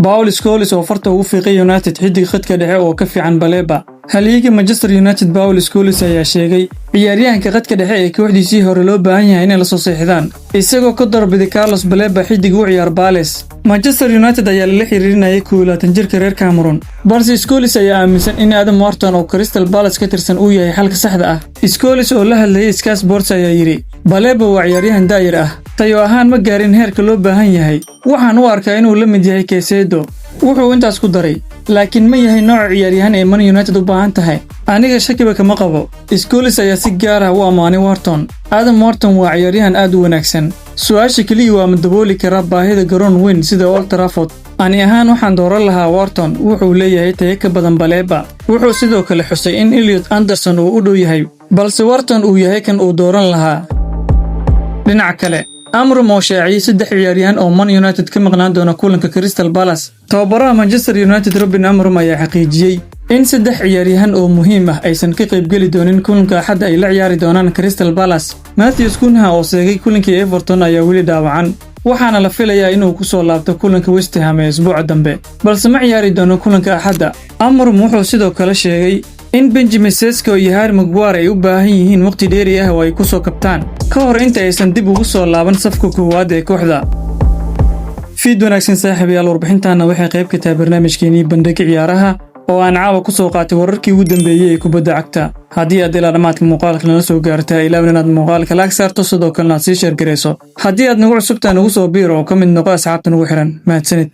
Paul Scholes oo farta ugu fiiqay United xidig khadka dhexe oo ka fiican Baleba. Halyeeyga Manchester United Paul Scholes ayaa sheegay ciyaaryahanka khadka dhexe ee kooxdiisii hore loo baahan yahay inay la soo seexdaan isagoo ka darbiday Carlos Baleba xidig u ciyaar Palace. Manchester United ayaa la xiriirinayay 22 jirka reer Cameroon, balse Scholes ayaa aaminsan in Adam Wharton oo Crystal Palace ka tirsan uu yahay xalka saxda ah. Scholes oo la hadlayay Sky Sports ayaa yiri Baleba waa ciyaaryahan daayir ah, tayo ahaan ma gaarin heerka loo baahan yahay. Waxaan u arkaa inuu la mid yahay Caicedo. Wuxuu intaas ku daray, laakiin ma yahay nooc ciyaaryahan ee Man United u baahan tahay. Aniga shakiba kama qabo. Scholes ayaa si gaar ah u amaanay Wharton. Adam Wharton waa ciyaaryahan aad u wanaagsan. Su'aasha kaliya waa ma dabooli karaa baahida garoon weyn sida Old Trafford. Ani ahaan waxaan dooran lahaa Wharton. Wuxuu leeyahay tayo ka badan Baleba. Wuxuu sidoo kale xusay in Elliot Anderson uu u dhow yahay, balse Wharton uu yahay kan uu dooran lahaa. Dhinaca kale, Amram oo shaaciyay 3 ciyaaryahan oo Man United ka maqnaan doona kulanka Crystal Palace. Tababaraha Manchester United Robin Amram ayaa xaqiijiyay in 3 ciyaaryahan oo muhiim ah aysan ka qayb gali doonin kulanka Axad ay la ciyaari doonaan Crystal Palace. Matheus Cunha oo seegay kulankii Everton ayaa weli dhaawacan, waxaana la filayaa inuu ku soo laabto kulanka West Ham ee usbuuca dambe, balse ma ciyaari doono kulanka Axad. Amram wuxuu sidoo kale sheegay in Benjamin Sesko iyo Harry Maguire ay u baahan yihiin waqti dheeri ah oo ay ku soo kabtaan ka hor inta aysan dib ugu soo laaban safka koowaad ee kooxda. Fiid wanaagsan saaxiibayaal, warbixintaana waxay qayb ka tahay barnaamijkeenii bandhigga ciyaaraha oo aan caawa ku soo qaatay wararkii ugu dambeeyay ee kubadda cagta. Haddii aad ilaa dhamaadka muuqaalka nala soo gaartay, ilaa inaad muuqaalka like saarto sidoo kalena aad sii share gareyso. Haddii aad nagu cusubtaan ugu soo biiro oo ka mid noqo asxaabta nagu xiran, mahadsanid.